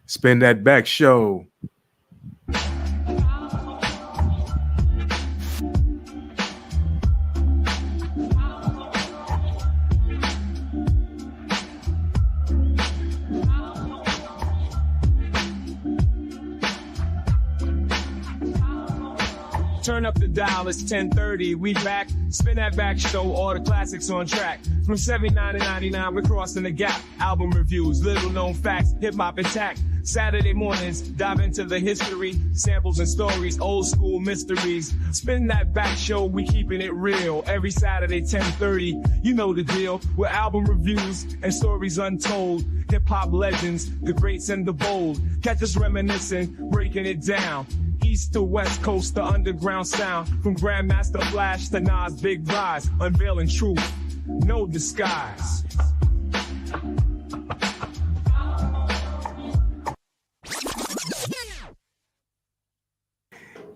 Spin That Back Show. Turn up the dial, it's 10:30, we back. Spin That Back Show, all the classics on track. From 79 to 99, we're crossing the gap. Album reviews, little known facts, hip-hop intact. Saturday mornings, dive into the history, samples and stories, old school mysteries. Spin That Back Show, we keeping it real. Every Saturday, 10:30, you know the deal. With album reviews and stories untold. Hip-hop legends, the greats and the bold. Catch us reminiscing, breaking it down. East to West Coast, the underground sound. From Grandmaster Flash to Nas' Big Rise. Unveiling truth, no disguise.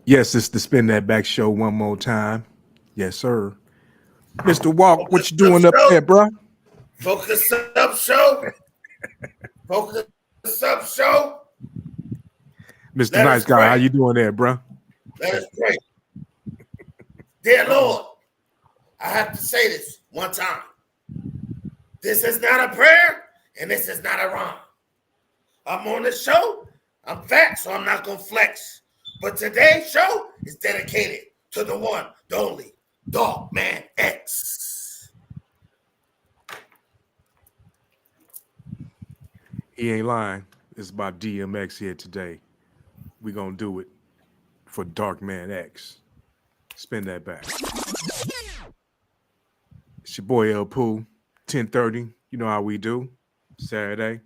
Yes, it's the Spin That Back Show one more time. Yes, sir. Mr. Walk, what you doing up there, bro? Focus up, show. Focus up, show. Mr. Nice Guy, how you doing there, bro? Let us pray. Dear Lord, I have to say this one time. This is not a prayer, and this is not a rhyme. I'm on this show. I'm fat, so I'm not going to flex. But today's show is dedicated to the one, the only, Dog Man X. He ain't lying. It's about DMX here today. We're going to do it for Dark Man X. Spin that back. It's your boy El Pooh, 10:30. You know how we do. Saturday.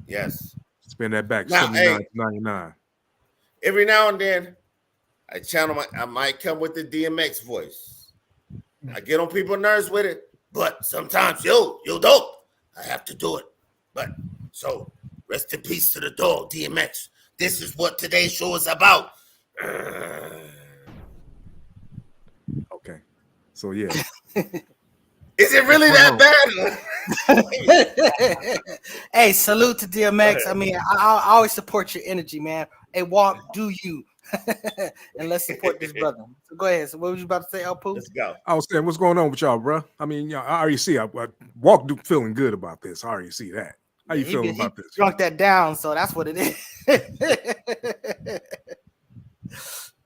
Yes. Spin that back. Now, 79.99. Every now and then, I might come with the DMX voice. I get on people's nerves with it, but sometimes, yo dope, I have to do it. But so, rest in peace to the dog, DMX. This is what today's show is about. Okay. So, yeah. Is it really that bad? Hey, salute to DMX. I mean, I always support your energy, man. Hey, Walk, do you. And let's support this brother. So go ahead. So what was you about to say, El Pooh? Let's go. I was saying, what's going on with y'all, bro? I mean, I already see. I Walk feeling good about this. I already see that. How you feeling about this? Drunk that down, so that's what it is.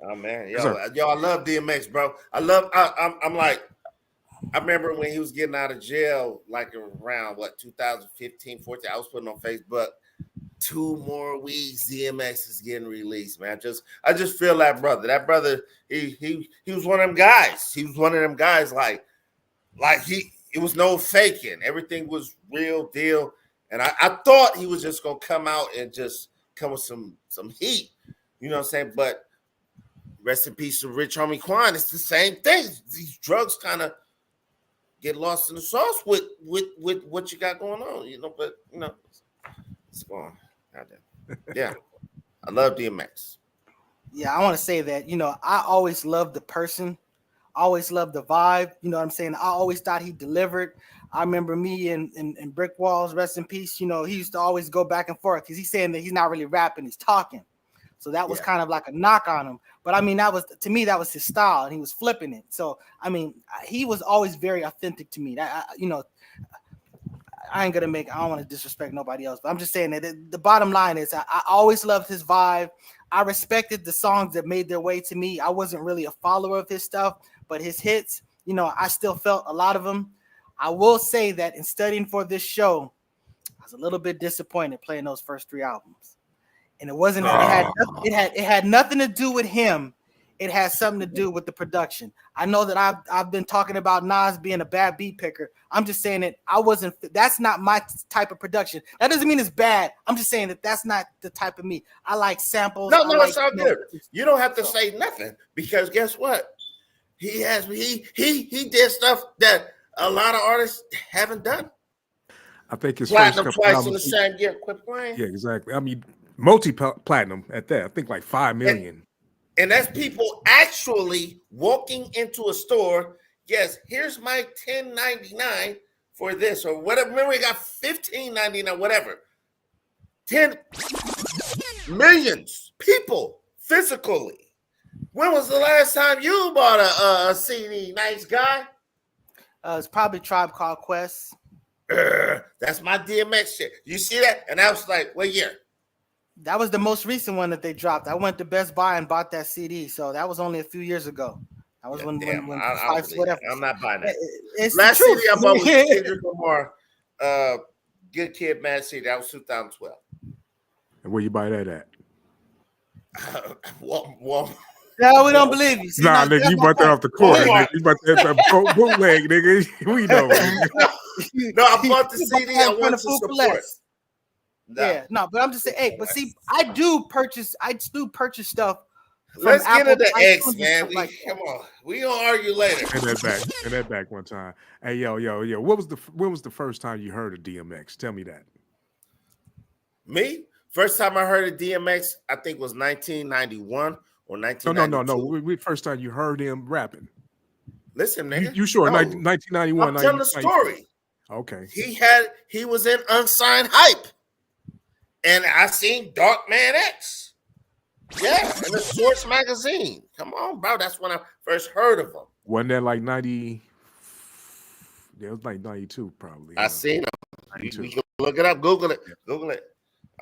Oh man, yo, I love DMX, bro. I'm like, I remember when he was getting out of jail, like around 2015, 14. I was putting on Facebook, 2 more weeks, DMX is getting released, man. I just feel that brother. That brother, he was one of them guys. He was one of them guys, like it was no faking. Everything was real deal. And I thought he was just gonna come out and just come with some heat, you know what I'm saying? But rest in peace to Rich Homie Quan. It's the same thing. These drugs kind of get lost in the sauce with what you got going on, you know. But you know, it's going out there. Yeah, I love DMX. Yeah, I want to say that, you know, I always loved the person, always loved the vibe. You know what I'm saying? I always thought he delivered. I remember me and Brick Walls, rest in peace. You know, he used to always go back and forth because he's saying that he's not really rapping, he's talking. So that was kind of like a knock on him. But I mean, to me, that was his style, and he was flipping it. So I mean, he was always very authentic to me. You know, I don't want to disrespect nobody else, but I'm just saying that the bottom line is I always loved his vibe. I respected the songs that made their way to me. I wasn't really a follower of his stuff, but his hits, you know, I still felt a lot of them. I will say that in studying for this show, I was a little bit disappointed playing those first 3 albums. And it wasn't, it had nothing to do with him. It had something to do with the production. I know that I've been talking about Nas being a bad beat picker. I'm just saying that that's not my type of production. That doesn't mean it's bad. I'm just saying that that's not the type of me. I like samples. No, it's all good. You don't have to say nothing, because guess what? He did stuff that a lot of artists haven't done. I think his platinum first twice in the same year. Quit playing. Yeah, exactly. I mean, multi-platinum at that. I think like 5 million. And that's people actually walking into a store. Yes, here's my $10.99 for this or whatever. Remember, we got $15.99, whatever. millions people physically. When was the last time you bought a CD? Nice guy. It's probably Tribe Called Quest. That's my DMX shit. You see that? And I was like, what year? That was the most recent one that they dropped. I went to Best Buy and bought that CD, so that was only a few years ago. That was when whatever. I'm not buying that. It's last the truth. CD I bought was Kendrick Lamar, Good Kid, Mad City. That was 2012. And where you buy that at? Well, No, we don't believe you. See, nah, nigga, you bought that off the court. Nigga. You bought that bootleg, nigga. We know. Nigga. No, I bought the CD. I wanted to support. Yeah, no, but I'm just saying, hey, but see, I do purchase stuff. Let's get Apple, into X, iTunes man. Come on, we gonna argue later. Send that back one time. Hey, yo. When was the first time you heard of DMX? Tell me that. Me? First time I heard of DMX, I think was 1991 or 1992. No. First time you heard him rapping. Listen, nigga. You sure? No. 1991. I'm telling the story. Okay. He was in Unsigned Hype. And I seen Dark Man X. Yeah, in the Source magazine. Come on, bro. That's when I first heard of him. Wasn't that like 90? Yeah, it was like 92, probably. I seen him. You can look it up. Google it. Google it.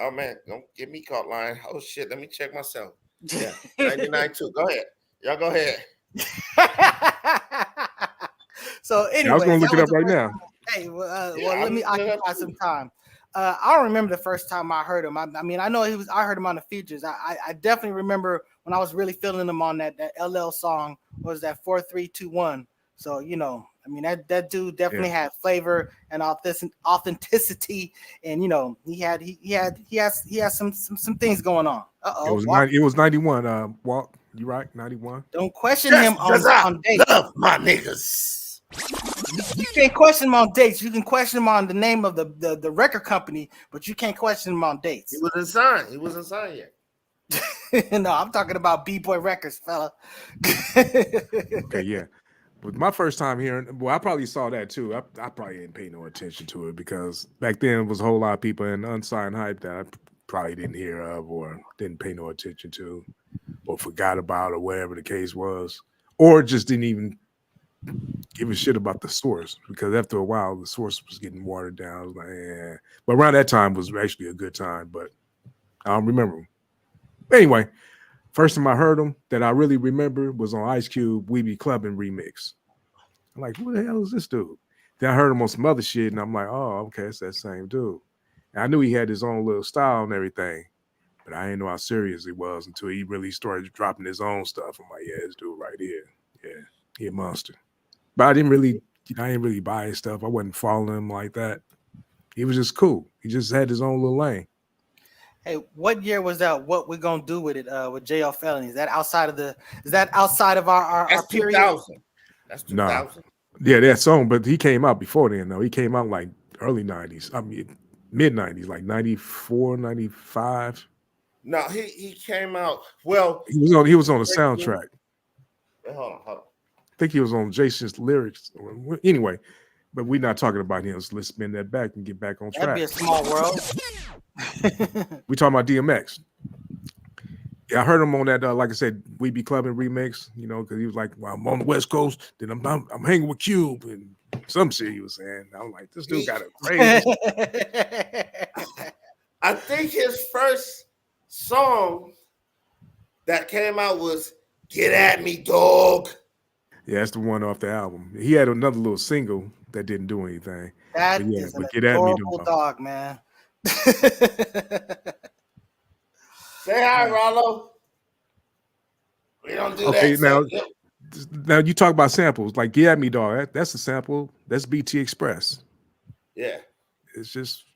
Oh, man. Don't get me caught lying. Oh, shit. Let me check myself. Yeah, 99 too. Go ahead. Y'all go ahead. So anyway, I was going to look it up right now. Hey, let me occupy some time. I don't remember the first time I heard him. I mean, I know I heard him on the features. I definitely remember when I was really feeling him on that LL song. Was that 4321? So I mean that dude definitely had flavor and authenticity, and he has some things going on. It was 91. Walt, you right? 91. Don't question him on dates. Love my niggas. You can't question him on dates. You can question him on the name of the record company, but you can't question him on dates. He wasn't signed yet. No, I'm talking about B-Boy Records, fella. Okay, yeah. But my first time hearing, I probably saw that too. I probably didn't pay no attention to it because back then it was a whole lot of people in Unsigned Hype that I probably didn't hear of or didn't pay no attention to or forgot about or whatever the case was, or just didn't even give a shit about the Source because after a while the Source was getting watered down. I was like, yeah. But around that time was actually a good time, but I don't remember him. Anyway, first time I heard him that I really remember was on Ice Cube We Be Clubbing remix. I'm like, who the hell is this dude? Then I heard him on some other shit, and I'm like, oh, okay, it's that same dude. And I knew he had his own little style and everything, but I didn't know how serious he was until he really started dropping his own stuff. I'm like, yeah, this dude right here, yeah, he a monster. But I didn't really buy his stuff. I wasn't following him like that. He was just cool. He just had his own little lane. Hey, what year was that? What we gonna do with it? With JL Felony? Is that outside of our period? 2000. That's 2000. Nah. Yeah, that song, but he came out before then, though. He came out like early 90s. I mean, mid 90s, like 94, 95. No, he came out. Well, he was on the soundtrack. Hold on. I think he was on Jason's lyrics. Anyway, but we're not talking about him. So let's spin that back and get back on track. That'd be a small world. We talking about DMX. Yeah, I heard him on that. Like I said, We Be Clubbing remix. Because he was like, "Well, I'm on the West Coast. Then I'm hanging with Cube and some shit." He was saying, "I'm like, this dude got it crazy." I think his first song that came out was "Get at Me, Dog." Yeah, that's the one off the album. He had another little single that didn't do anything. That is an adorable dog, man. Say hi, Rollo. We don't do that. Okay, now you talk about samples. Like "Get at Me, Dog." That's a sample. That's BT Express. Yeah, it's just.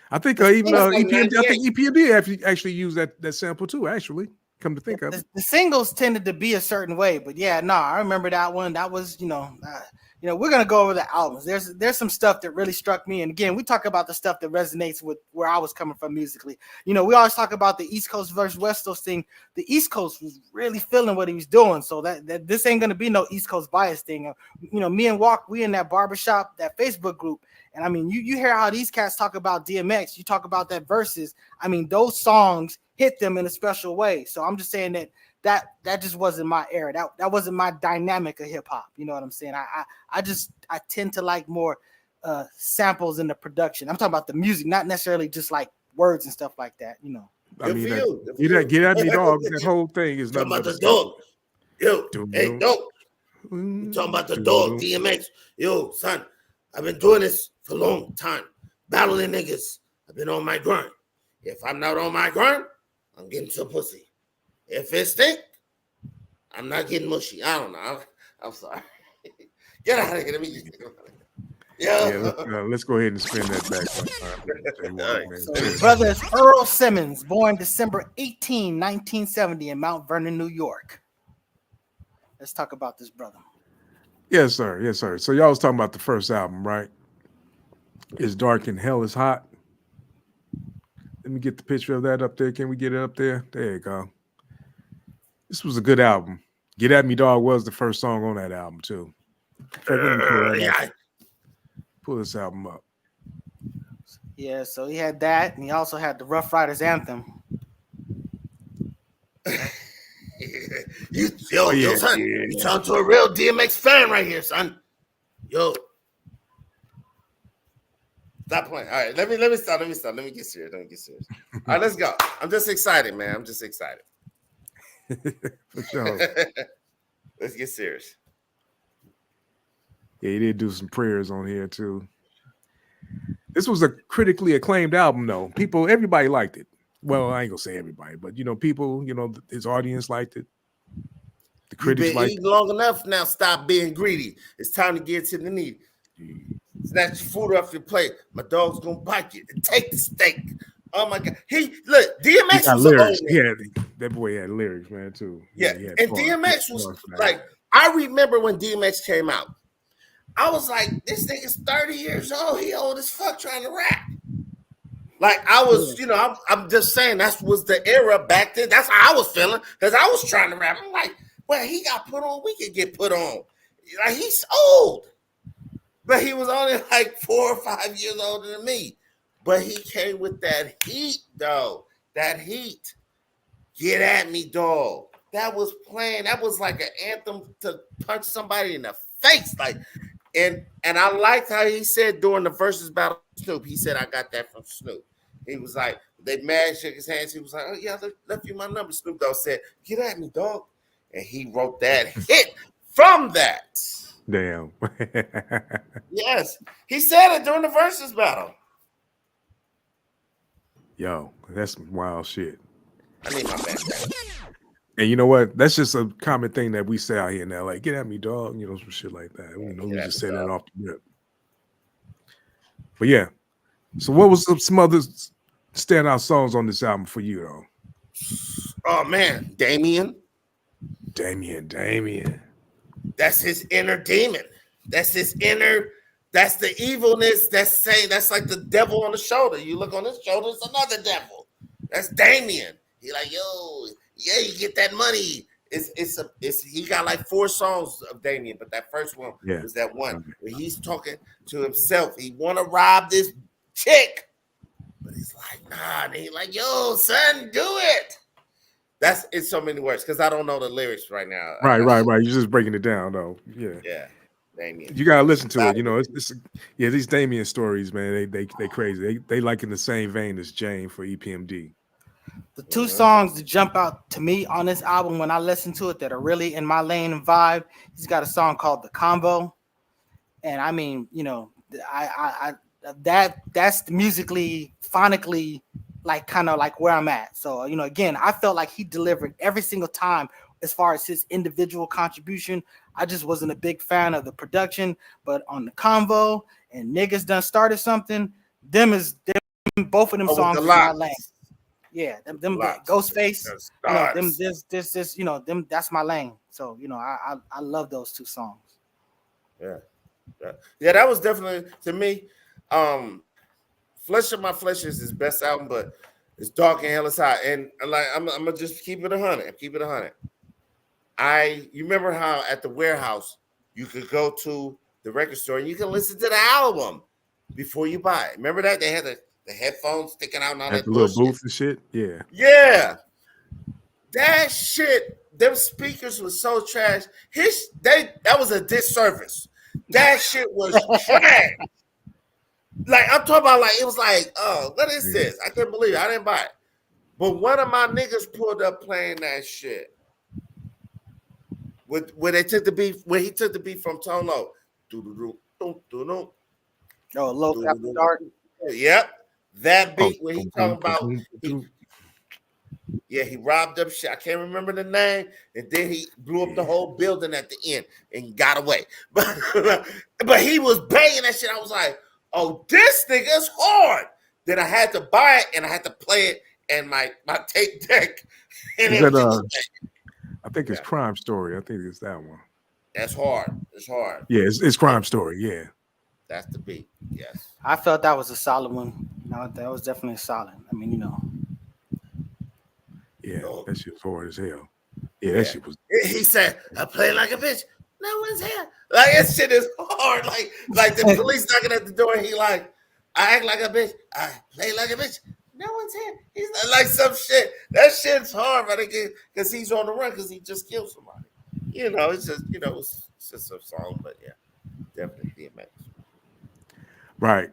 I think even EPMD actually used that sample too. Actually, come to think of it, the singles tended to be a certain way, but yeah, no, I remember that one. That was we're gonna go over the albums. There's some stuff that really struck me, and again, we talk about the stuff that resonates with where I was coming from musically. We always talk about the East Coast versus West Coast thing. The East Coast was really feeling what he was doing, so that this ain't gonna be no East Coast bias thing. Me and Walk, we in that barbershop, that Facebook group, and I mean, you hear how these cats talk about DMX. You talk about that verses. I mean, those songs hit them in a special way. So I'm just saying that just wasn't my era. That wasn't my dynamic of hip hop. You know what I'm saying? I tend to like more samples in the production. I'm talking about the music, not necessarily just like words and stuff like that. You know. I mean, get at me, dog. That whole thing is talking nothing about but the dog. Yo, hey, dog. You talking about the dog, DMX. Yo, son, I've been doing this for a long time. Battling niggas. I've been on my grind. If I'm not on my grind, I'm getting some pussy. If it stink, I'm not mushy. I don't know. I'm sorry. Get out of here. Let me just let's go ahead and spin that back. So his brother is Earl Simmons, born December 18, 1970 in Mount Vernon, New York. Let's talk about this brother. Yes, sir. Yes, sir. So y'all was talking about the first album, right? It's Dark and Hell is Hot. Let me get the picture of that up there. Can we get it up there? There you go. This was a good album. Get At Me Dog was the first song on that album, too. Pull this album up. Yeah, so he had that, and he also had the Rough Riders anthem. Yo, son, you talking to a real DMX fan right here, son. Yo. Stop playing. All right, let me stop. Let me get serious. All right, let's go. I'm just excited, man. I'm just excited. For sure. Let's get serious. Yeah, he did do some prayers on here too. This was a critically acclaimed album, though. Everybody liked it. Well, I ain't gonna say everybody, but people, his audience liked it. The critics liked it. You've been eating long enough now. Stop being greedy. It's time to get to the need. Snatch your food off your plate. My dog's gonna bite you and take the steak. Oh my God! DMX was lyrics. That boy had lyrics, man, too. Yeah, and DMX was like, I remember when DMX came out. I was like, this nigga's 30 years old. He old as fuck trying to rap. Like I was, I'm just saying that was the era back then. That's how I was feeling because I was trying to rap. I'm like, well, he got put on. We could get put on. Like he's old, but he was only like 4 or 5 years older than me. But he came with that heat, though. That heat. Get at me, dog. That was playing. That was like an anthem to punch somebody in the face, like. And I liked how he said during the versus battle, Snoop, he said, I got that from Snoop. He was like, they mad, shook his hands. He was like, oh, yeah, left you my number. Snoop Dogg said, get at me, dog. And he wrote that hit from that. Damn. Yes. He said it during the versus battle. Yo, that's some wild shit. I need my bad. And you know what? That's just a common thing that we say out here in LA. Get at me, dog. Some shit like that. We just say that off the rip. But yeah. So what was some other standout songs on this album for you, though? Oh man, Damien. That's his inner demon. That's his inner. That's the evilness. That's like the devil on the shoulder. You look on his shoulder, it's another devil. That's Damien. He like, yo. Yeah, you get that money. He got like 4 songs of Damien, but that first one was that one where he's talking to himself. He want to rob this chick, but he's like, nah. And he's like, yo, son, do it. That's in so many words because I don't know the lyrics right now. Right. You're just breaking it down, though. Yeah. Damien. You gotta listen to it. These Damien stories, man. They crazy. They like in the same vein as Jane for EPMD. The 2 songs that jump out to me on this album when I listen to it that are really in my lane and vibe, he's got a song called The Convo. And I mean, that's musically, phonically, like kind of like where I'm at. So, again, I felt like he delivered every single time as far as his individual contribution. I just wasn't a big fan of the production, but on The Convo and Niggas Done Started Something, both of them songs in my lane. Yeah, them Ghostface, them that's my lane. So, I love those 2 songs. Yeah, that was definitely to me. Flesh of My Flesh is his best album, but it's Dark and Hell is Hot. And like I'm gonna just keep it 100. Keep it 100. You remember how at the warehouse you could go to the record store and you can listen to the album before you buy it. Remember that they had The headphones sticking out and all At that the little bullshit. booth and shit. Yeah. Yeah. That shit, them speakers was so trash. That was a disservice. That shit was trash. Like I'm talking about, like it was like, oh, what is this? I can't believe it. I didn't buy it. But one of my niggas pulled up playing that shit. Where he took the beat from Tono. Oh, low after dark. Yep. That beat where he talking about he robbed up shit. I can't remember the name. And then he blew up the whole building at the end and got away. But he was banging that shit. I was like, oh, this nigga's hard. Then I had to buy it and I had to play it and my tape deck. And I think it's Crime Story. I think it's that one. That's hard. It's hard. Yeah, it's Crime Story. Yeah. That's the beat. Yes. I felt that was a solid one. No, that was definitely solid. I mean, Yeah, that shit was hard as hell. Yeah, that shit was. He said, I play like a bitch. No one's here. Like, that shit is hard. Like the police knocking at the door. He like, I act like a bitch. I play like a bitch. No one's here. He's like some shit. That shit's hard, but again, because he's on the run because he just killed somebody. It's just, it's just a song, but yeah, definitely DMX. Right.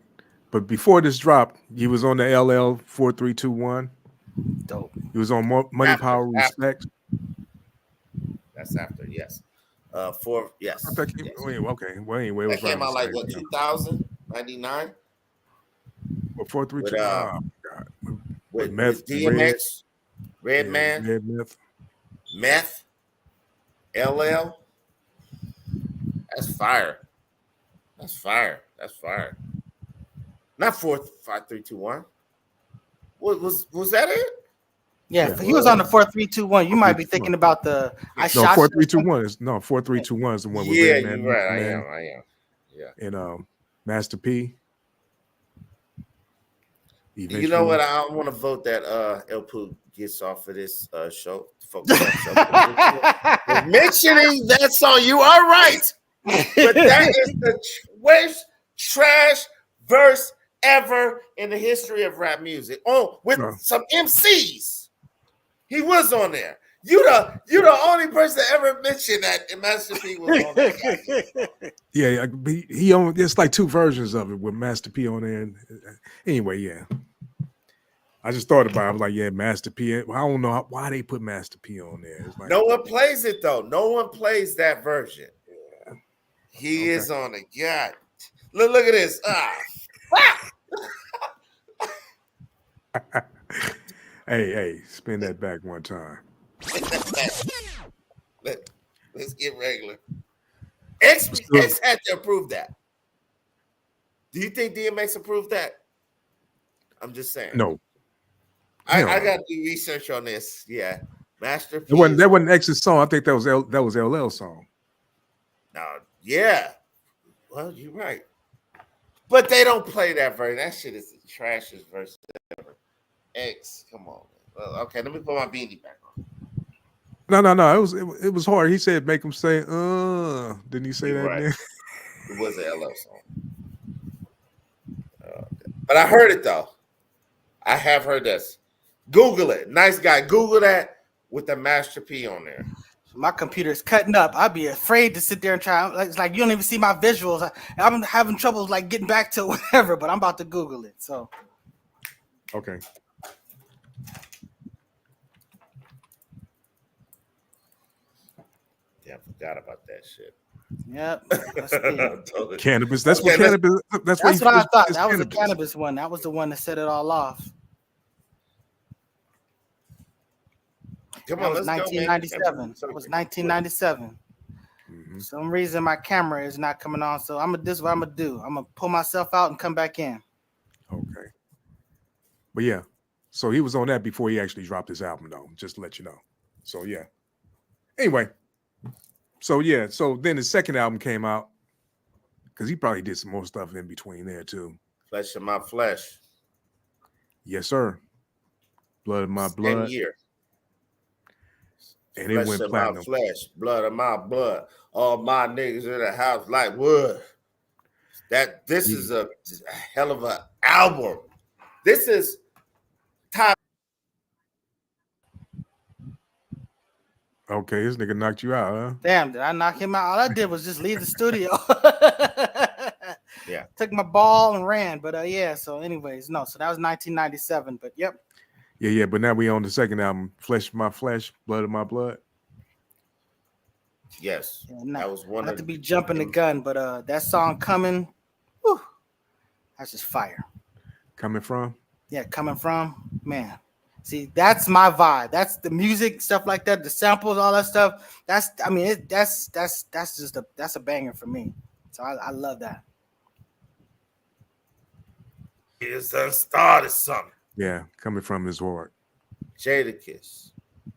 But before this drop, he was on the LL 4321. Dope. He was on Money, Power, Respect. That's after, yes. Yes. I think okay. Well, anyway, it was that came out like what, 2000, 99? Well, 432. With DMX, Redman, Meth, LL. That's fire. That's fire. Not 5-3-2-1. Was that it? Yeah, he was on the 4-3-2-1. You might be thinking about the shot 4-3-2-1 is 4-3-2-1 is the one with Redman, you're right. I am. Yeah. And Master P. Eventually. You know what? I don't want to vote that El Poo gets off of this show. Mentioning that song, you are right. But that is the worst trash verse ever in the history of rap music. With some MCs. He was on there. You the only person that ever mentioned that and Master P was on there. Yeah, he owned. It's like two versions of it with Master P on there. Anyway, yeah. I just thought about it. I was like, yeah, Master P. I don't know why they put Master P on there. It's like, no one plays it though. No one plays that version. Yeah. He is on it. God. Look at this. Hey, spin that back one time. Let's get regular. X had to approve that. Do you think DMX approved that? I'm just saying. No. I got to do research on this. Yeah. Master P. That wasn't X's song. I think that was LL's song. No, yeah. Well, you're right. But they don't play that version. That shit is the trashiest version ever. X, come on. Well, okay, let me put my beanie back on. No. It was hard. He said, "Make him say, Didn't he say that? Right. It was an LL song. But I heard it though. I have heard this. Google it. Nice guy. Google that with the Master P on there. My computer's cutting up. I'd be afraid to sit there and try. It's like you don't even see my visuals. I'm having trouble like getting back to whatever, but I'm about to Google it. So, okay. Yeah, I forgot about that shit. Yep. Cannabis. That's what cannabis. That's what I thought. That was the cannabis one. That was the one that set it all off. Come on, that was 1997. That was 1997. Mm-hmm. For some reason my camera is not coming on, so this is what I'm gonna do. I'm gonna pull myself out and come back in. Okay. But yeah, so he was on that before he actually dropped his album, though. Just to let you know. So yeah. Anyway. So yeah. So then his second album came out because he probably did some more stuff in between there too. Flesh of My Flesh. Yes, sir. Blood of My Blood. 10 year. And flesh it went of platinum. My flesh, blood of my blood. All my niggas in the house like wood. This is a hell of an album. This is top. Okay, this nigga knocked you out, huh? Damn, did I knock him out? All I did was just leave the studio. Yeah. Took my ball and ran. But yeah, so anyways, no, so that was 1997. But yep. Yeah, but now we on the second album, Flesh of My Flesh, Blood of My Blood. Yes. Yeah, That was one not of to be jumping the gun, but that song coming, whew, that's just fire. Coming from? Yeah, coming from, man. See, that's my vibe. That's the music, stuff like that, the samples, all that stuff. That's that's a banger for me. So I love that. It's done started something. Yeah, coming from his heart. Jadakiss,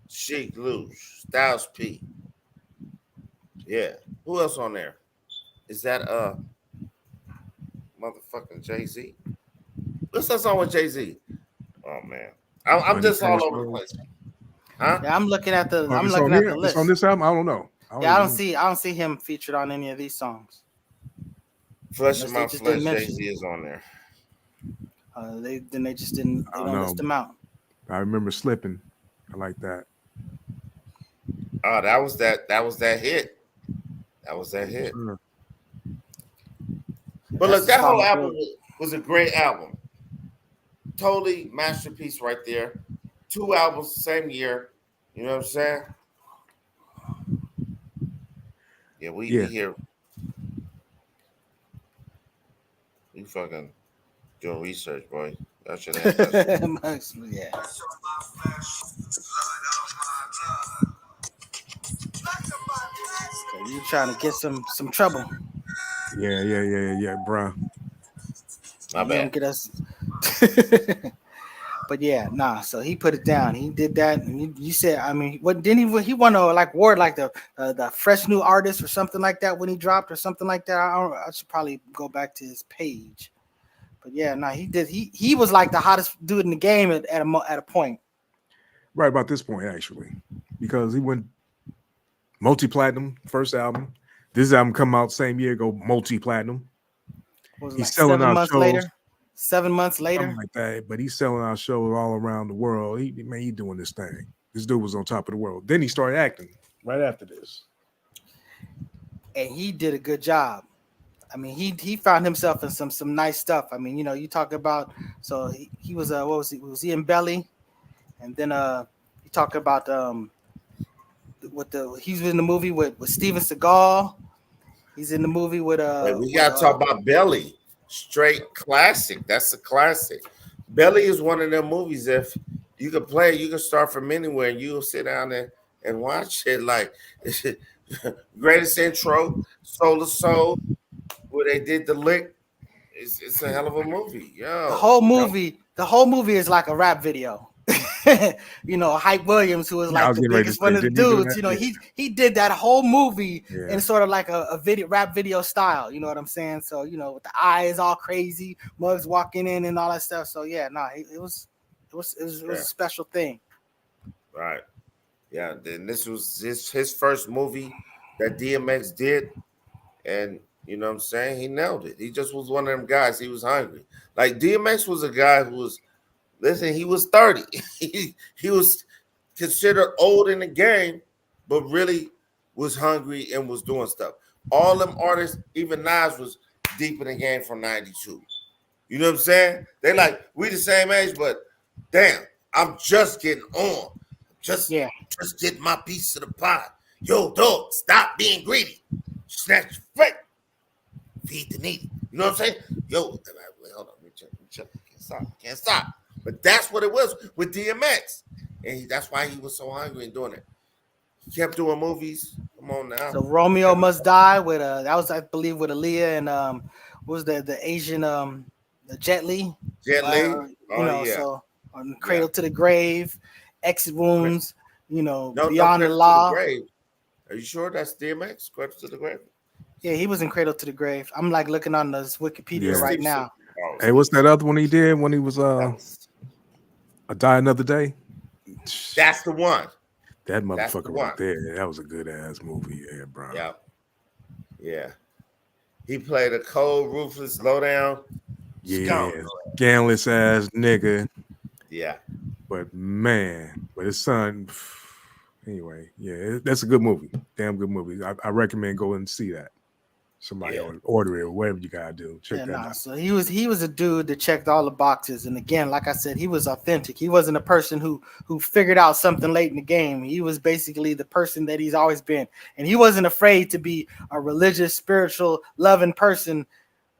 Sheik Luge, Styles P. Yeah. Who else on there? Is that motherfucking Jay-Z? What's that song with Jay-Z? Oh man. I'm just all over the place. Huh? Yeah, I'm looking at the list. It's on this album? I don't know. I don't see him featured on any of these songs. Flesh of My Flesh, Jay-Z is on there. They just didn't list them out. I remember Slipping. I like that. Oh, that was that hit. That was that hit. Sure. But look, that whole album was a great album. Totally masterpiece right there. 2 albums the same year. You know what I'm saying? Yeah, we here. We fucking doing research, boy. That shit ain't yeah. So you trying to get some trouble. Yeah, bro. My bad. Get us. But yeah, nah. So he put it down. He did that, and you said, I mean, what didn't he won a award like the fresh new artist or something like that when he dropped or something like that. I should probably go back to his page. But yeah, nah, he did. He was like the hottest dude in the game at a point. Right about this point, actually, because he went multi-platinum first album. This album come out same year, go multi-platinum. He's selling out shows. 7 months later, something like that. But he's selling out shows all around the world. He doing this thing. This dude was on top of the world. Then he started acting right after this, and he did a good job. I mean, he found himself in some nice stuff. I mean, you talk about, so he was what was he? Was he in Belly? And then you talk about he was in the movie with Steven Seagal. He's in the movie with we gotta talk about Belly. Straight classic. That's a classic. Belly is one of them movies. If you can play, you can start from anywhere, and you'll sit down and watch it. Like greatest intro, Soul to Soul, where they did the lick. It's a hell of a movie. Yo, the whole movie is like a rap video. Hype Williams, who was like the biggest one of the dudes, he did that whole movie in sort of like a rap video style, you know what I'm saying? So, with the eyes all crazy, Muggs walking in and all that stuff. So yeah, it was a special thing. Right. Yeah. Then this was his first movie that DMX did. And you know what I'm saying? He nailed it. He just was one of them guys. He was hungry. Like DMX was a guy who was, listen, he was 30. he was considered old in the game, but really was hungry and was doing stuff. All them artists, even Nas was deep in the game from 92. You know what I'm saying? They like, we the same age, but damn, I'm just getting on. Just get my piece of the pie. Yo, dog, stop being greedy. Snatch your plate. Feed the needy. You know what I'm saying? Yo, hold on. Let me check. Can't stop. But that's what it was with DMX. And that's why he was so hungry and doing it. He kept doing movies. Come on now. So Romeo Must Die with that was, I believe, with Aaliyah and what was the Asian the Jet Li? So on Cradle to the Grave, Exit Wounds, Beyond the Law. Are you sure that's DMX? Cradle to the Grave? Yeah, he was in Cradle to the Grave. I'm like looking on this Wikipedia right now. Hey, what's that other one he did when he was A Die Another Day? That's the one. That motherfucker right there. That was a good ass movie, bro. Yeah. He played a cold, ruthless, low down Yeah, scandalous ass nigga. Yeah. But man, but his son. Anyway, yeah, that's a good movie. Damn good movie. I recommend going and see that. Somebody order it or whatever you gotta do. Check that out. So he was a dude that checked all the boxes. And again, like I said, he was authentic. He wasn't a person who figured out something late in the game. He was basically the person that he's always been. And he wasn't afraid to be a religious, spiritual, loving person,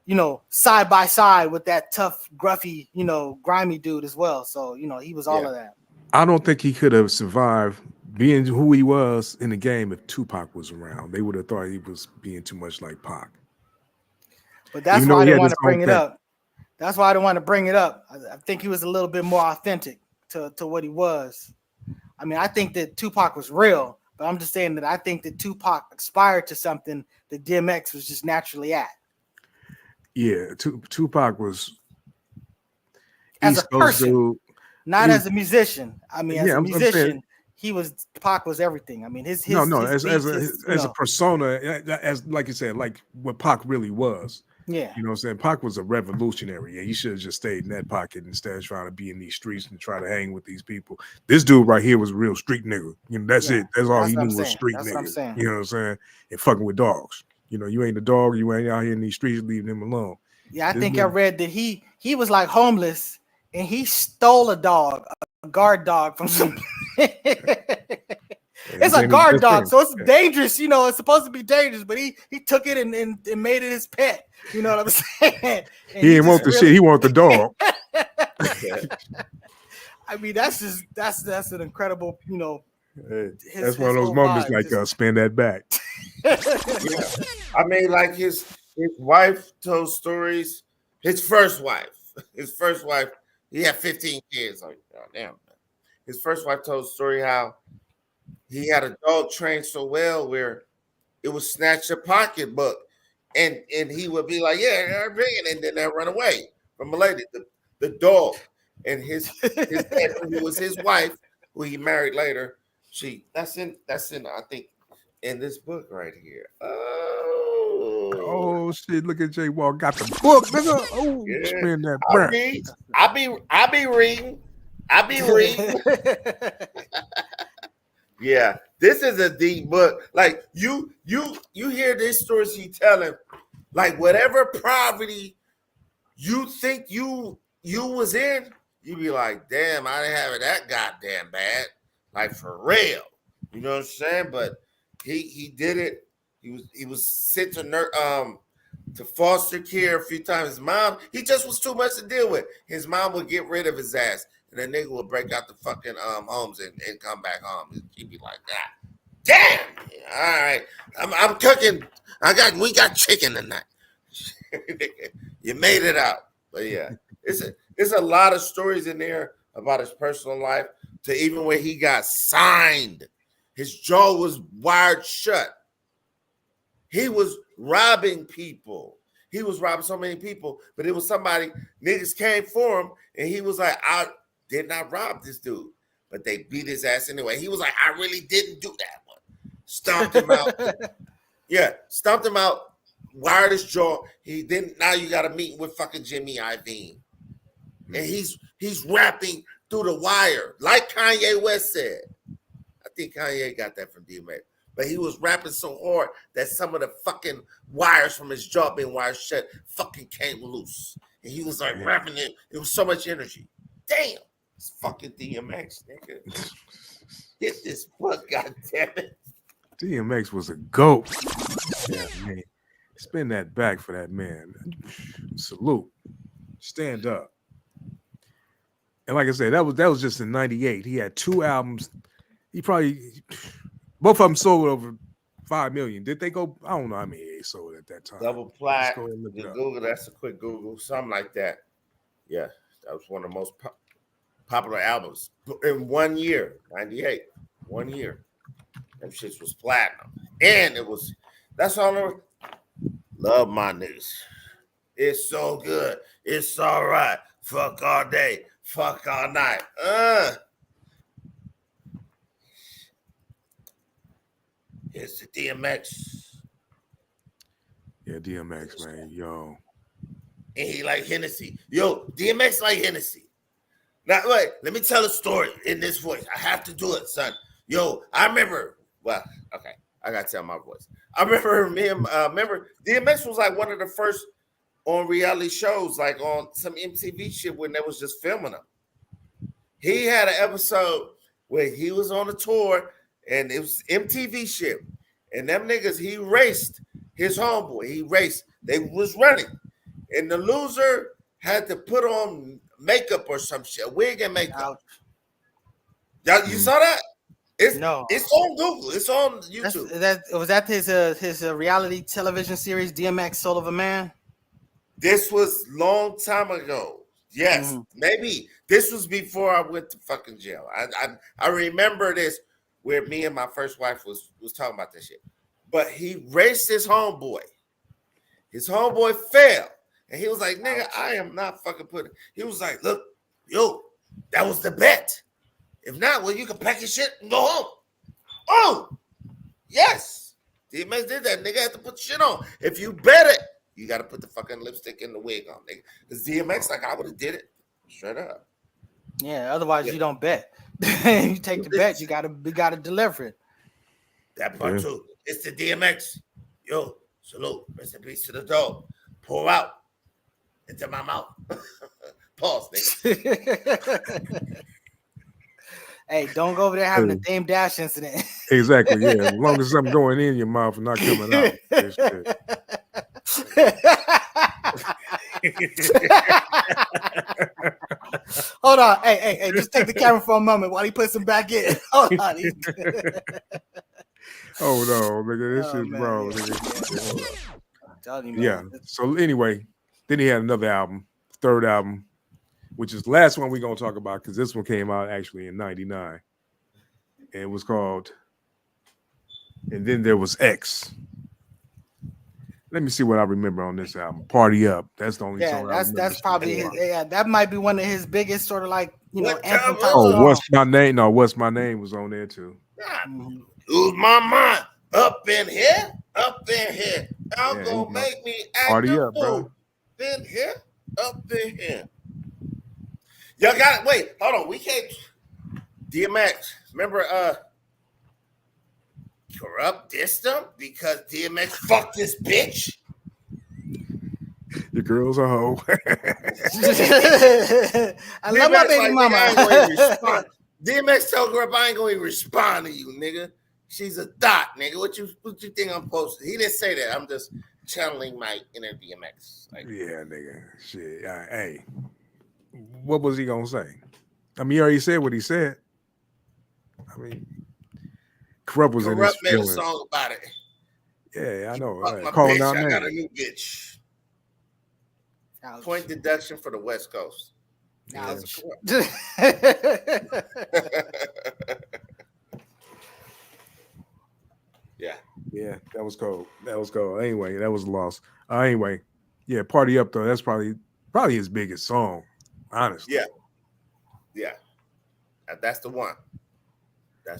you know, side by side with that tough, gruffy, you know, grimy dude as well. So, you know, he was all of that. I don't think he could have survived being who he was in the game if Tupac was around. They would have thought he was being too much like Pac. But that's why I didn't want to bring it up. That's why I didn't want to bring it up. I think he was a little bit more authentic to what he was. I mean, I think that Tupac was real, but I'm just saying that I think that Tupac aspired to something that DMX was just naturally at. Yeah, Tupac was as a person, dude. Not as a musician. I mean, as a musician, Pac was everything. I mean, his as a persona, as like you said, like what Pac really was. Yeah, you know what I'm saying? Pac was a revolutionary. Yeah, he should have just stayed in that pocket instead of trying to be in these streets and try to hang with these people. This dude right here was a real street nigga. You know, that's it. That's all he knew was street nigga. You know what I'm saying? And fucking with dogs. You know, you ain't a dog. You ain't out here in these streets leaving him alone. Yeah, I think I read that he was like homeless and he stole a dog, a guard dog from some. It's a guard dog, so it's dangerous. You know, it's supposed to be dangerous, but he took it and made it his pet. You know what I'm saying? He didn't want the shit. He wanted the dog. I mean, that's an incredible, you know. That's one of those moments like spin that back. I mean, like his wife told stories. His first wife. He had 15 kids. Like, oh, damn. His first wife told a story how he had a dog trained so well where it would snatch a pocketbook, and he would be like, "Yeah, I'm bringing," and then they run away from a lady. The dog and his dad, who was his wife, who he married later. That's in I think in this book right here. Oh shit! Look at Jay Wall got the book, nigga. Oh, spin that back. I be reading. Yeah, this is a deep book. Like you hear these stories he telling, like whatever poverty you think you was in, you be like, damn, I didn't have it that goddamn bad, like for real. You know what I'm saying? But he did it. He was sent to foster care a few times. His mom, he just was too much to deal with. His mom would get rid of his ass. And the nigga would break out the fucking homes and come back home. He'd be like, damn. All right. I'm cooking. We got chicken tonight. You made it out. But yeah, it's a lot of stories in there about his personal life to even when he got signed. His jaw was wired shut. He was robbing people. He was robbing so many people, but it was somebody, niggas came for him, and he was like, I did not rob this dude, but they beat his ass anyway. He was like, I really didn't do that one. Stomped him out. Yeah, stomped him out, wired his jaw. Now you got a meeting with fucking Jimmy Iovine. And he's rapping through the wire, like Kanye West said. I think Kanye got that from DMX. But he was rapping so hard that some of the fucking wires from his jaw being wired shut fucking came loose. And he was like rapping it. It was so much energy. Damn. It's fucking DMX, nigga. Get this book, goddammit. DMX was a goat. Yeah, man. Spin that back for that man. Salute. Stand up. And like I said, that was just in '98. He had 2 albums. Both of them sold over 5 million. Did they go? I don't know how many they sold at that time. Double plat. Google. That's a quick Google. Something like that. Yeah, that was one of the most popular albums in 1 year. '98. 1 year. Them shits was platinum, and that's all I know. Love my niggas. It's so good. It's all right. Fuck all day. Fuck all night. It's the DMX. Yeah, DMX, man. Yo. and he like Hennessy. Yo, DMX like Hennessy. Now, wait, let me tell a story in this voice. I have to do it, son. Yo, I remember. Well, okay, I gotta tell my voice. I remember remember DMX was like one of the first on reality shows, like on some MTV shit when they was just filming them. He had an episode where he was on a tour and it was MTV shit. And them niggas, he raced his homeboy. He raced. They was running. And the loser had to put on makeup or some shit, wig and makeup. Y'all, you saw that? It's on Google. It's on YouTube. Was that his reality television series, DMX Soul of a Man? This was long time ago. Yes, maybe this was before I went to fucking jail. I remember this where me and my first wife was talking about this shit. But he raced his homeboy. His homeboy fell. And he was like, nigga, I am not fucking putting. He was like, look, yo, that was the bet. If not, well, you can pack your shit and go home. Oh, yes. DMX did that. Nigga had to put shit on. If you bet it, you got to put the fucking lipstick and the wig on, nigga. Because DMX, like, I would have did it straight up. Yeah, otherwise you don't bet. You take the bet, you gotta deliver it. That part too. It's the DMX. Yo, salute. Rest in peace to the dog. Pour out into my mouth. Pause, nigga. Hey, don't go over there having a Dame Dash incident. Exactly, yeah. As long as something going in your mouth and not coming out. Hold on. Hey, just take the camera for a moment while he puts them back in. Hold on. Oh no, nigga, this is wrong. Nigga. Yeah. So anyway, then he had another album, third album, which is the last one we're gonna talk about because this one came out actually in '99, and it was called. And then there was X. Let me see what I remember on this album. Party Up. That's the only song. That's probably his, that might be one of his biggest sort of like anthem. What's My Name? No, What's My Name was on there too. Lose my mind up in here. Y'all gonna make me act Party up, bro. In here, up in here. Y'all got it. Wait, hold on. We can't. DMX. Remember, Corrupt dissed him because DMX fucked this bitch. Your girl's a hoe. I love my baby mama. DMX told Corrupt, I ain't gonna even respond to you, nigga. She's a dot, nigga. What you think I'm posting? He didn't say that. I'm just channeling my inner DMX. Like, yeah, nigga. Shit. Hey, what was he gonna say? I mean, he already said what he said. I mean, Corrupt was in his made feelings. A song about it. Yeah, I know. Right. Calling out I names. got a new bitch. Point deduction for the West Coast. Yeah. Yeah, that was cold. Anyway, that was a loss. Anyway, yeah, Party Up though. That's probably his biggest song, honestly. Yeah. That's the one. Yeah.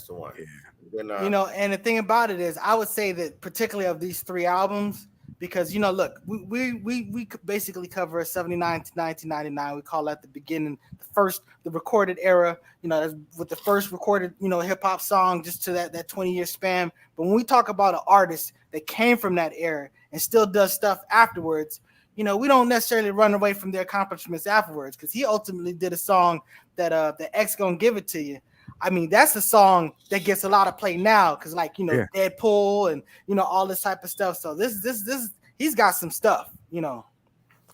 Then, and the thing about it is, I would say that particularly of these three albums, because look, we basically cover 79 to 1999. We call that the beginning, the recorded era. That's with the first recorded hip hop song, just to that 20-year span. But when we talk about an artist that came from that era and still does stuff afterwards, we don't necessarily run away from their accomplishments afterwards, because he ultimately did a song that the X Gonna Give It to You. I mean, that's a song that gets a lot of play now because, Deadpool and all this type of stuff. So this he's got some stuff,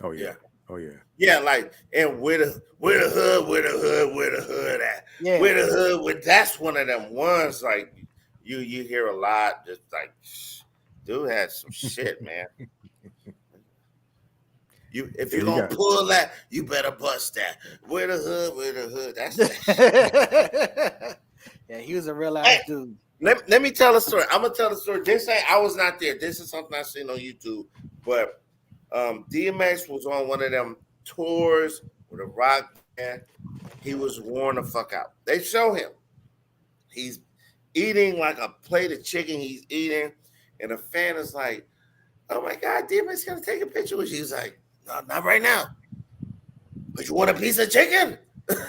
Oh yeah. Yeah, like, and where the hood at? Yeah. Where the hood? That's one of them ones. Like you hear a lot. Just like, dude had some shit, man. If you're gonna pull that, you better bust that. Where the hood? That's that. Yeah, he was a real ass dude. Let me tell a story. I'm gonna tell the story. This ain't, I was not there. This is something I seen on YouTube. But DMX was on one of them tours with a rock band. He was worn the fuck out. They show him. He's eating like a plate of chicken. He's eating, and a fan is like, "Oh my God, DMX gonna take a picture with you." He's like, Not right now. But you want a piece of chicken?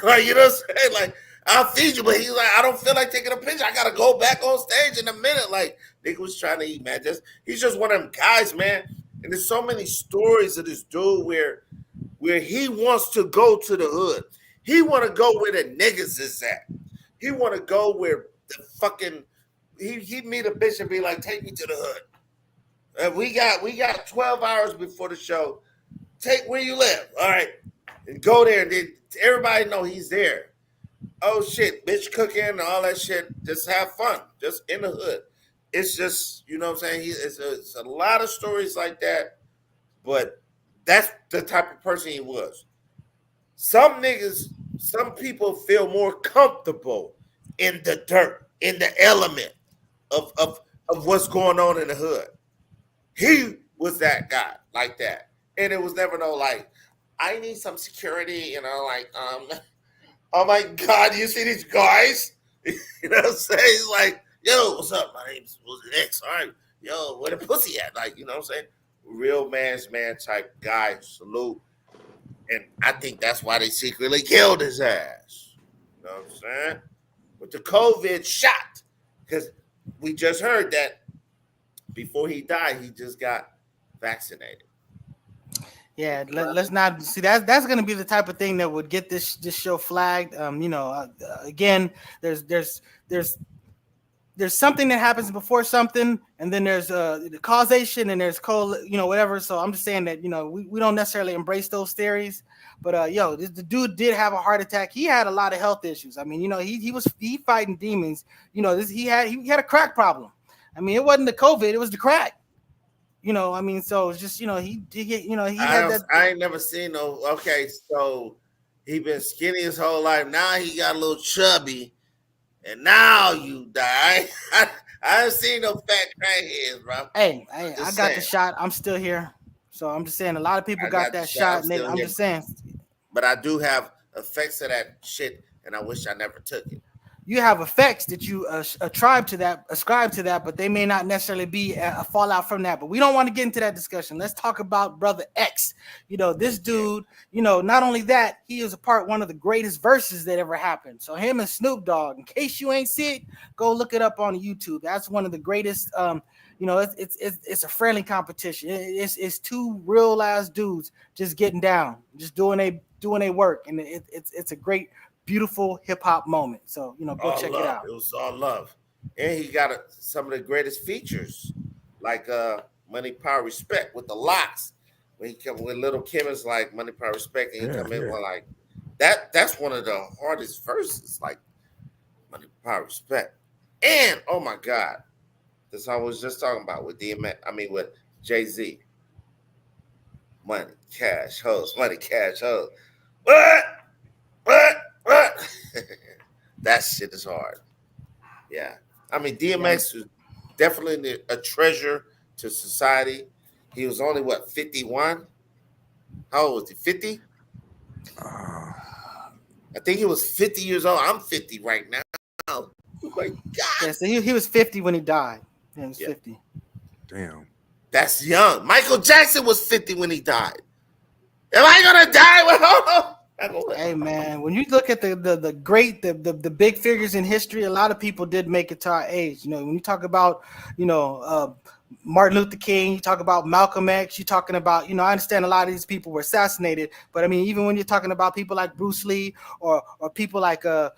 Like, you know what I'm saying? Like, I'll feed you, but he's like, I don't feel like taking a picture. I gotta go back on stage in a minute. Like, nigga was trying to eat, man. He's just one of them guys, man. And there's so many stories of this dude where he wants to go to the hood. He want to go where the niggas is at. He want to go where the fucking he meet a bitch and be like, take me to the hood. And we got 12 hours before the show. Take where you live. All right. And go there and then everybody know he's there. Oh shit, bitch cooking and all that shit. Just have fun. Just in the hood. It's just, you know what I'm saying? It's a lot of stories like that, but that's the type of person he was. Some people feel more comfortable in the dirt, in the element of what's going on in the hood. He was that guy, like that. And it was never no like, I need some security, like, oh my God, you see these guys? You know what I'm saying? He's like, yo, what's up? My name's X. All right. Yo, where the pussy at? Like, you know what I'm saying? Real man's man type guy. Salute. And I think that's why they secretly killed his ass. You know what I'm saying? With the COVID shot. Because we just heard that before he died, he just got vaccinated. Yeah, let's not see that's going to be the type of thing that would get this show flagged. Again, there's something that happens before something, and then there's the causation, and there's whatever. So I'm just saying that we don't necessarily embrace those theories, but the dude did have a heart attack. He had a lot of health issues. I mean, he was fighting demons. He had a crack problem. I mean, it wasn't the COVID, it was the crack. So it's just he had that. I ain't never seen no. Okay, so he been skinny his whole life. Now he got a little chubby, and now you die. I haven't seen no fat crackheads, bro. Hey, I got the shot. I'm still here, so I'm just saying a lot of people got that shot. And I'm just saying, but I do have effects of that shit, and I wish I never took it. You have effects that you ascribe to that, but they may not necessarily be a fallout from that. But we don't want to get into that discussion. Let's talk about Brother X. This dude, not only that, he is one of the greatest verses that ever happened. So him and Snoop Dogg, in case you ain't see it, go look it up on YouTube. That's one of the greatest. It's a friendly competition. It's two real ass dudes just getting down, just doing a work, and it's a great, beautiful hip hop moment. So go check it out. It was all love, and he got some of the greatest features, like Money, Power, Respect with the locks. When he come with Little Kim is like Money, Power, Respect, and he come in with like that. That's one of the hardest verses, like Money, Power, Respect, and oh my God, this I was just talking about with DMX. I mean with Jay-Z. Money, cash, hoes. Money, cash, hoes. What? That shit is hard. Yeah. I mean, DMX was definitely a treasure to society. He was only, 51? How old was he? 50? I think he was 50 years old. I'm 50 right now. Oh my God. Yeah, so he was 50 when he died. Yeah, he was 50. Damn. That's young. Michael Jackson was 50 when he died. Am I going to die with Hey man, when you look at the big figures in history, a lot of people did make it to our age. When you talk about Martin Luther King, you talk about Malcolm X, you're talking about I understand a lot of these people were assassinated, but I mean even when you're talking about people like Bruce Lee or people like the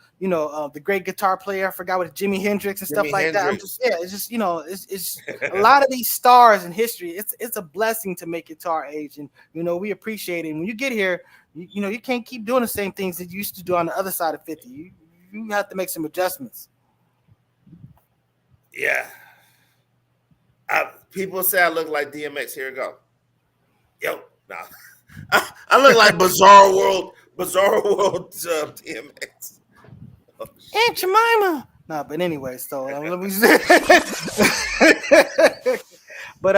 great guitar player, I forgot what, Jimi Hendrix and stuff like that. It's a lot of these stars in history. It's a blessing to make it to our age, and we appreciate it. And when you get here, you can't keep doing the same things that you used to do on the other side of 50. You have to make some adjustments. Yeah. People say I look like DMX. Here we go. Yo, nah. I look like Bizarre World DMX. Oh, Aunt Jemima. No, but anyway, so let me but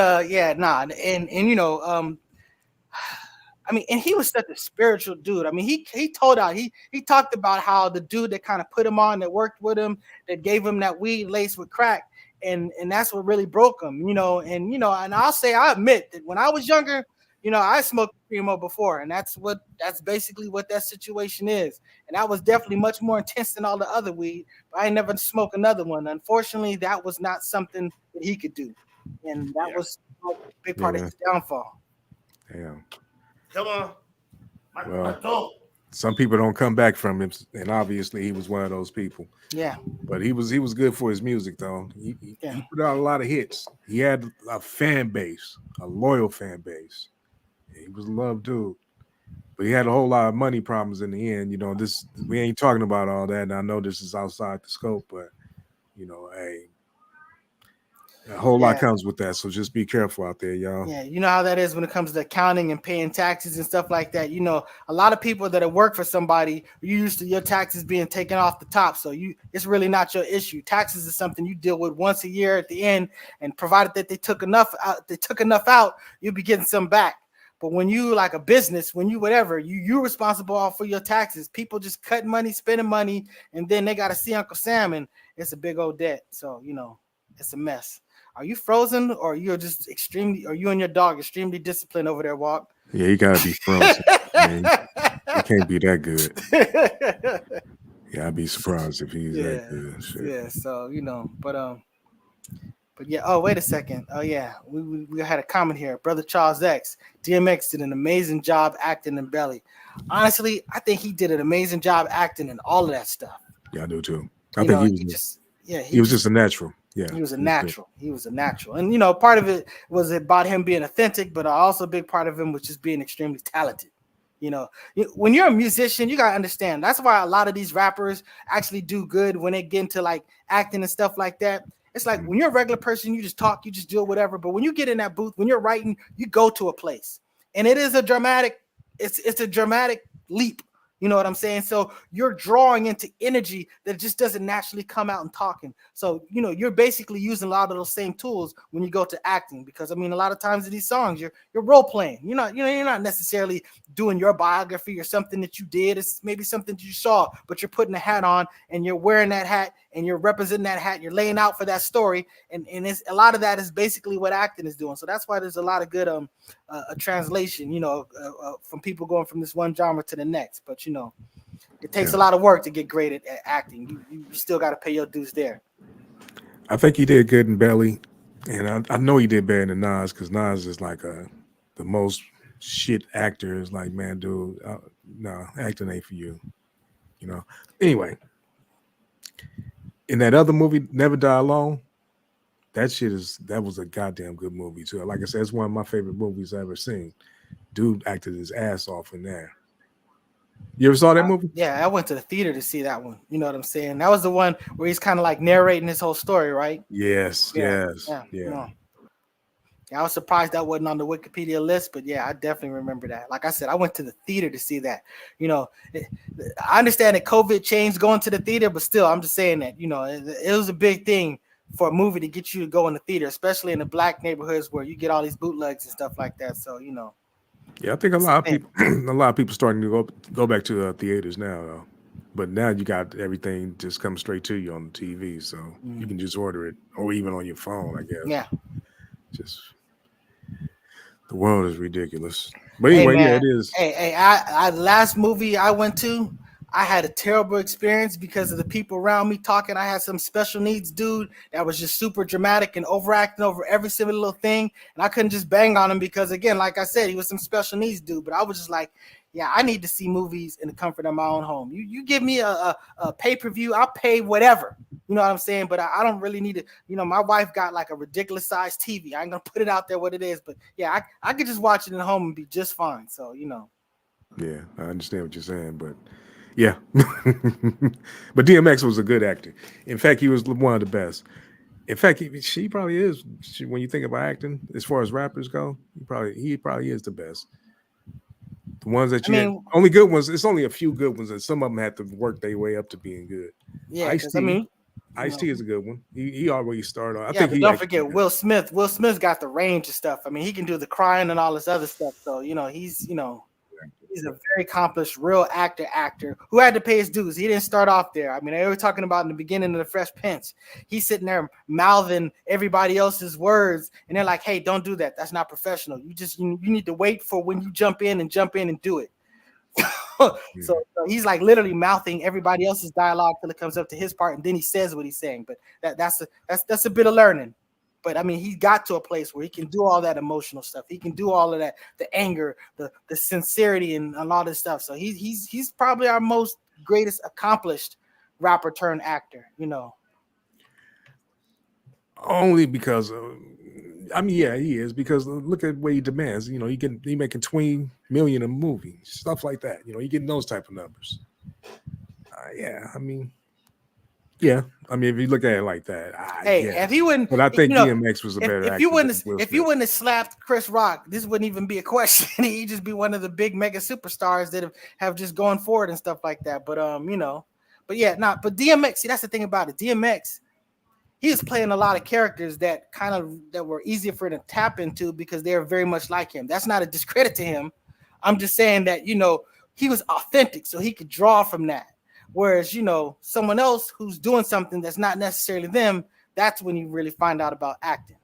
I mean, and he was such a spiritual dude. I mean, he talked about how the dude that kind of put him on, that worked with him, that gave him that weed laced with crack, and that's what really broke him, and I'll say, I admit that when I was younger, I smoked primo before, and that's basically what that situation is. And that was definitely much more intense than all the other weed. But I ain't never smoked another one. Unfortunately, that was not something that he could do, and that Yeah. was a big Yeah, part of man. his downfall. Damn. Come on. My Well, dog. some people don't come back from him, and obviously he was one of those people. Yeah, But he was good for his music, though. Yeah. He put out a lot of hits. He had a fan base, a loyal fan base. He was a loved dude. But he had a whole lot of money problems in the end. This we ain't talking about all that. And I know this is outside the scope, but hey, a whole lot yeah. comes with that. So just be careful out there, y'all. Yeah, you know how that is when it comes to accounting and paying taxes and stuff like that. A lot of people that have worked for somebody, you used to your taxes being taken off the top, so it's really not your issue. Taxes is something you deal with once a year at the end, and provided that they took enough out, you'll be getting some back. But when you like a business, when you whatever, you're responsible for your taxes. People just cutting money, spending money, and then they got to see Uncle Sam, and it's a big old debt. So it's a mess. Are you frozen, or you're just extremely? Are you and your dog extremely disciplined over there, Walk? Yeah, he gotta be frozen. Man. He can't be that good. Yeah, I'd be surprised if he's that good. Shit. Yeah. So but yeah. Oh, wait a second. Oh yeah, we had a comment here. Brother Charles X, DMX did an amazing job acting in Belly. Honestly, I think he did an amazing job acting in all of that stuff. Yeah, I do too. I think he was just a natural. Yeah, he was a natural. He was a natural, and part of it was about him being authentic, but also a big part of him was just being extremely talented. When you're a musician, you gotta understand. That's why a lot of these rappers actually do good when they get into like acting and stuff like that. It's like when you're a regular person, you just talk, you just do whatever. But when you get in that booth, when you're writing, you go to a place, and it is a dramatic. It's a dramatic leap. You know what I'm saying? So you're drawing into energy that just doesn't naturally come out in talking. So, you're basically using a lot of those same tools when you go to acting, because a lot of times in these songs, you're role playing. You're not necessarily doing your biography or something that you did. It's maybe something that you saw, but you're putting a hat on and you're wearing that hat and you're representing that hat. You're laying out for that story. And it's a lot of that is basically what acting is doing. So that's why there's a lot of good a translation, from people going from this one genre to the next. But it takes a lot of work to get great at acting. You still got to pay your dues there. I think he did good in Belly, and I know he did better than Nas, because Nas is like the most shit actor. Is like, man, dude, no, acting ain't for you. Anyway, in that other movie, Never Die Alone, that was a goddamn good movie too. Like I said, it's one of my favorite movies I've ever seen. Dude acted his ass off in there. You ever saw that movie? Yeah, I went to the theater to see that one. You know what I'm saying? That was the one where he's kind of like narrating his whole story, right? Yes. Yeah. I was surprised that wasn't on the Wikipedia list, but yeah, I definitely remember that. Like I said, I went to the theater to see that. I understand that COVID changed going to the theater, but still, I'm just saying that, it was a big thing for a movie to get you to go in the theater, especially in the black neighborhoods where you get all these bootlegs and stuff like that. So, Yeah, I think a lot of people starting to go back to theaters now, though. But now you got everything just come straight to you on the TV, so you can just order it, or even on your phone, I guess. Yeah. Just the world is ridiculous. But anyway, hey, yeah, it is. I last movie I went to, I had a terrible experience because of the people around me talking. I had some special needs dude that was just super dramatic and overacting over every single little thing. And I couldn't just bang on him because, again, like I said, he was some special needs dude. But I was just like, yeah, I need to see movies in the comfort of my own home. You give me a pay-per-view, I'll pay whatever. You know what I'm saying? But I don't really need to, my wife got like a ridiculous sized TV. I ain't going to put it out there what it is. But yeah, I could just watch it at home and be just fine. So, Yeah, I understand what you're saying, but yeah. But DMX was a good actor. In fact, he was one of the best. In fact, she probably is. When you think about acting, as far as rappers go, he probably is the best. The ones that only good ones. It's only a few good ones, and some of them have to work their way up to being good. Yeah, Ice-T is a good one. He always started on. But don't forget Will Smith. Will Smith got the range of stuff. I mean, he can do the crying and all this other stuff. So he's He's a very accomplished, real actor who had to pay his dues. He didn't start off there. I mean, they were talking about in the beginning of the Fresh Prince. He's sitting there mouthing everybody else's words, and they're like, "Hey, don't do that. That's not professional. You need to wait for when you jump in and do it." So he's like literally mouthing everybody else's dialogue till it comes up to his part, and then he says what he's saying. But that's a bit of learning. But I mean, he got to a place where he can do all that emotional stuff. He can do all of that, the anger, the sincerity, and a lot of stuff. So he's probably our most greatest accomplished rapper turned actor. Only because, I mean, yeah, he is, because look at what he demands. He making 20 million a movie, stuff like that. He getting those type of numbers. Yeah, I mean. Yeah, I mean, if you look at it like that, if he wouldn't, but I think DMX was a better actor. If you wouldn't have slapped Chris Rock, this wouldn't even be a question. He'd just be one of the big mega superstars that have just gone forward and stuff like that. But but DMX. See, that's the thing about it. DMX, he was playing a lot of characters that were easier for him to tap into because they're very much like him. That's not a discredit to him. I'm just saying that he was authentic, so he could draw from that. Whereas, someone else who's doing something that's not necessarily them, that's when you really find out about acting.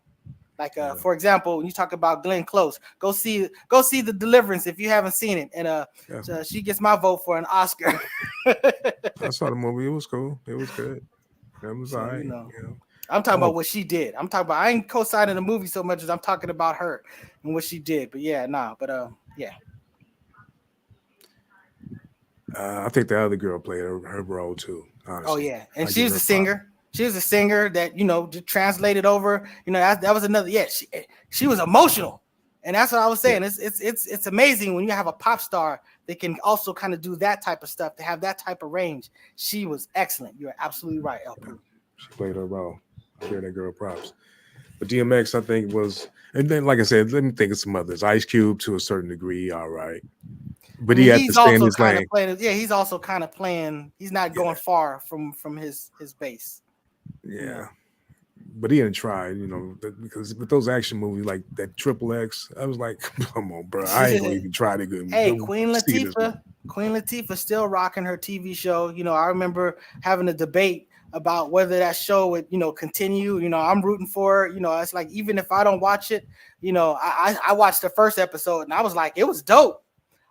Like, for example, when you talk about Glenn Close, go see The Deliverance if you haven't seen it. And so she gets my vote for an Oscar. I saw the movie. It was cool. It was good. It was all right. I'm talking about what she did. I ain't co-signing the movie so much as I'm talking about her and what she did. But yeah. I think the other girl played her role too. Honestly. Oh yeah, and she was a singer. She was a singer that just translated over. That was another. Yeah, she was emotional, and that's what I was saying. Yeah. It's amazing when you have a pop star that can also kind of do that type of stuff, to have that type of range. She was excellent. You're absolutely right, El Pooh. She played her role. I give that girl props. But DMX, I think, was, and then like I said, let me think of some others. Ice Cube to a certain degree, all right. But he had to stay in his lane. He's also kind of playing. He's not going far from his base. Yeah, but he didn't try. Because with those action movies like that XXX, I was like, come on, bro, I ain't gonna even try to go. Hey, Queen Latifah still rocking her TV show. I remember having a debate about whether that show would continue. I'm rooting for it. It's like, even if I don't watch it, I watched the first episode and I was like, it was dope.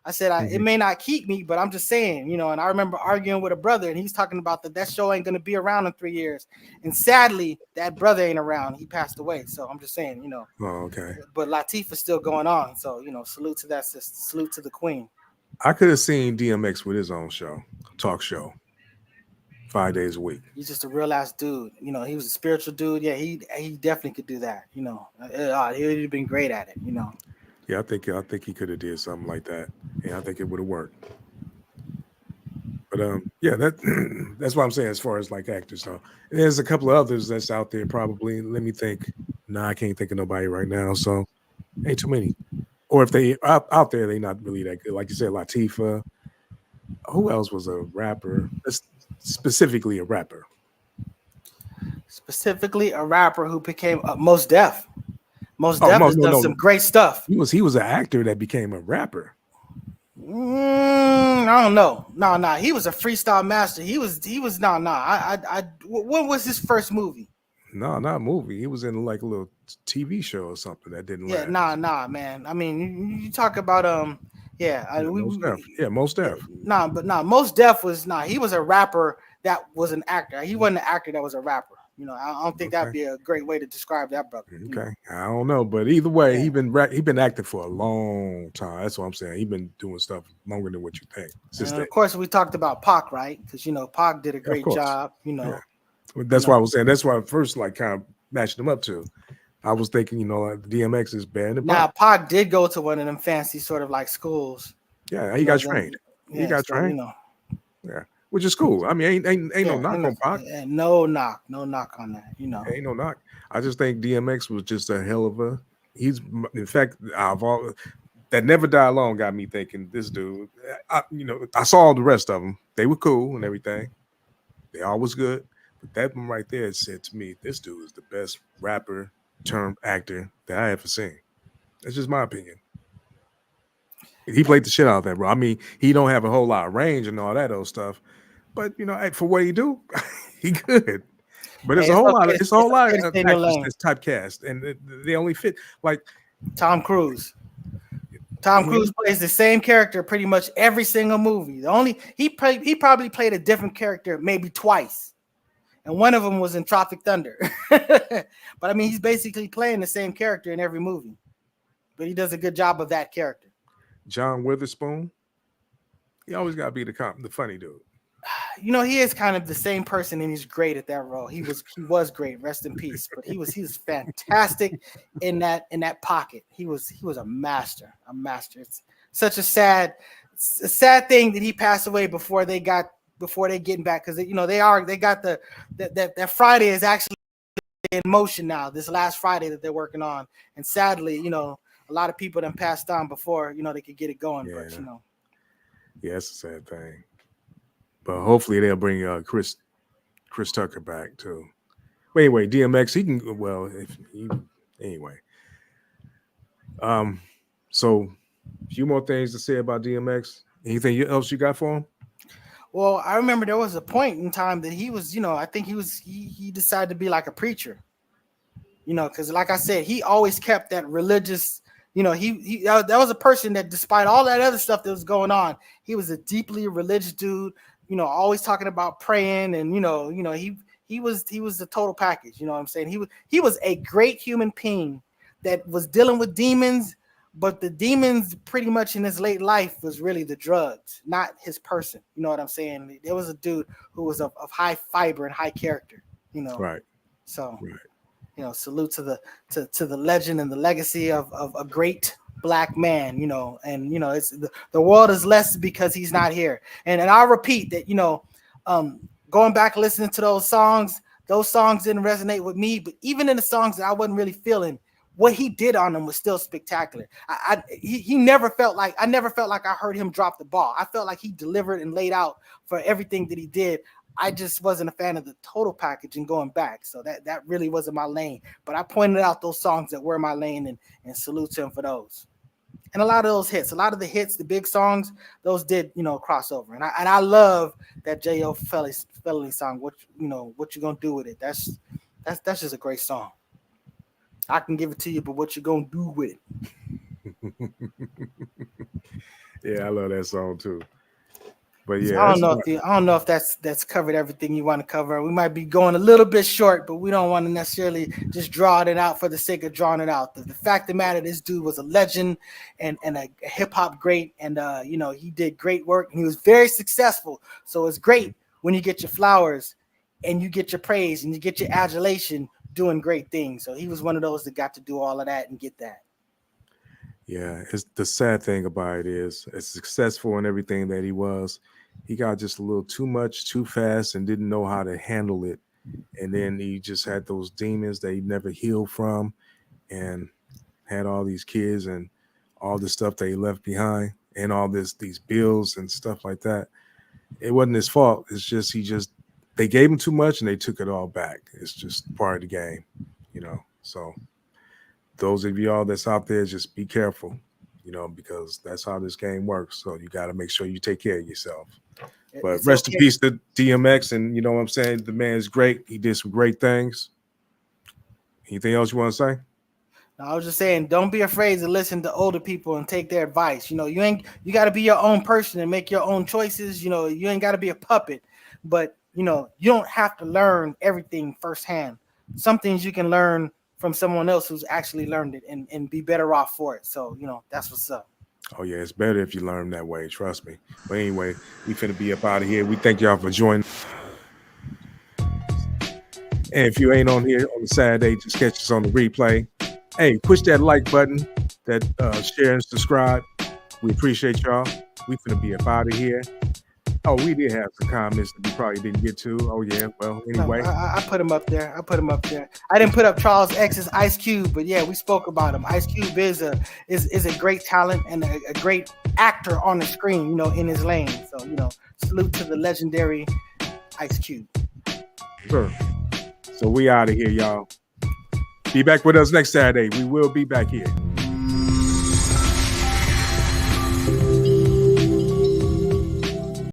I said, it may not keep me, but I'm just saying, and I remember arguing with a brother and he's talking about that show ain't going to be around in 3 years. And sadly, that brother ain't around. He passed away. So I'm just saying, Oh, okay. But Latifah's still going on. So, salute to that sister. Salute to the queen. I could have seen DMX with his own talk show, 5 days a week. He's just a real ass dude. He was a spiritual dude. Yeah, he definitely could do that. He would have been great at it, Yeah, I think he could have did something like that. Yeah, I think it would have worked. But yeah, that's what I'm saying as far as like actors. So there's a couple of others that's out there probably. Let me think. No, I can't think of nobody right now. So ain't too many. Or if they out there, they not really that good. Like you said, Latifah. Who else was a rapper? Specifically a rapper. Specifically a rapper who became Mos Def. Mos Def has done some great stuff. He was an actor that became a rapper. I don't know. No. He was a freestyle master. He was what was his first movie? No, not a movie. He was in like a little TV show or something that didn't last. Nah, man. I mean, you talk about Mos Def. Mos Def was he was a rapper that was an actor. He wasn't an actor that was a rapper. I don't think that'd be a great way to describe that brother. Okay, I don't know, but either way, he been acting for a long time. That's what I'm saying. He been doing stuff longer than what you think. And of course, we talked about Pac, right? Because Pac did a great job. Yeah. That's why I was saying. That's why I first kind of matched them up to. I was thinking, DMX is better than Pac. Now Pac did go to one of them fancy sort of like schools. Yeah, he got trained. He got trained. Yeah. Which is cool. I mean, ain't no knock on Pac. No knock on that. Ain't no knock. I just think DMX was just a hell of a. In fact, that Never Die Alone got me thinking this dude. I saw all the rest of them. They were cool and everything. They all was good, but that one right there said to me, this dude is the best rapper turned actor that I ever seen. That's just my opinion. He played the shit out of that, bro. I mean, he don't have a whole lot of range and all that old stuff, but you know, for what he do, he good. But Hey, it's a whole lot. It's a whole lot okay to of stay in your actors lane. that's typecast, and they only fit like Tom Cruise. Tom Cruise plays the same character pretty much every single movie. The only he probably played a different character maybe twice, and one of them was in Tropic Thunder. But I mean, he's basically playing the same character in every movie, but he does a good job of that character. John Witherspoon. He always got to be the funny dude. You know, he is kind of the same person, and he's great at that role. He was great. Rest in peace. But he was fantastic in that pocket. He was a master. It's such a sad thing that he passed away before they getting back, because you know they got that Friday is actually in motion now. This last Friday that they're working on, and sadly, you know, a lot of people done passed on before you know they could get it going. Yeah. But you know, yeah, it's a sad thing. But hopefully they'll bring Chris Tucker back too. But anyway, DMX, he can anyway. So a few more things to say about DMX. Anything else you got for him? Well, I remember there was a point in time that he was, you know, I think he decided to be like a preacher. You know, because like I said, he always kept that religious. You know, that was a person that, despite all that other stuff that was going on, he was a deeply religious dude. You know, always talking about praying, and you know, he was the total package. You know what I'm saying? He was a great human being that was dealing with demons, but the demons pretty much in his late life was really the drugs, not his person. You know what I'm saying? There was a dude who was of high fiber and high character. You know, right? So, right. You know, salute to the legend and the legacy of a great Black man, you know, and you know, it's the world is less because he's not here. And I'll repeat that, you know, going back listening to those songs didn't resonate with me, but even in the songs that I wasn't really feeling, what he did on them was still spectacular. He never felt like I heard him drop the ball. I felt like he delivered and laid out for everything that he did. I just wasn't a fan of the total package and going back. So that really wasn't my lane. But I pointed out those songs that were my lane and salute to him for those. And a lot of those hits, the big songs, those did, you know, cross over. And I love that J.O. Felony song. What you gonna do with it? That's just a great song. I can give it to you, but what you gonna do with it? Yeah, I love that song too. But yeah, I don't know if that's covered everything you want to cover. We might be going a little bit short, but we don't want to necessarily just draw it out for the sake of drawing it out. The fact of the matter, this dude was a legend and a hip hop great, and you know, he did great work and he was very successful. So it's great when you get your flowers and you get your praise and you get your adulation doing great things. So he was one of those that got to do all of that and get that. Yeah, it's the sad thing about it is, as successful in everything that he was, he got just a little too much, too fast, and didn't know how to handle it. And then he just had those demons that he never healed from, and had all these kids and all the stuff that he left behind, and all these bills and stuff like that. It wasn't his fault. It's just they gave him too much and they took it all back. It's just part of the game, you know. So those of y'all that's out there, just be careful, you know, because that's how this game works. So you got to make sure you take care of yourself. But rest in peace to DMX, and you know what I'm saying? The man's great. He did some great things. Anything else you want to say? No, I was just saying, don't be afraid to listen to older people and take their advice. You know, you got to be your own person and make your own choices. You know, you ain't got to be a puppet, but you know, you don't have to learn everything firsthand. Some things you can learn from someone else who's actually learned it and be better off for it. So, you know, that's what's up. Oh, yeah, it's better if you learn that way. Trust me. But anyway, we finna be up out of here. We thank y'all for joining. And if you ain't on here on Saturday, just catch us on the replay. Hey, push that like button, that share and subscribe. We appreciate y'all. We finna be up out of here. Oh, we did have some comments that we probably didn't get to. Oh, yeah. Well, anyway. No, I put him up there. I didn't put up Charles X's Ice Cube, but yeah, we spoke about him. Ice Cube is a great talent and a great actor on the screen, you know, in his lane. So, you know, salute to the legendary Ice Cube. Sure. So we out of here, y'all. Be back with us next Saturday. We will be back here.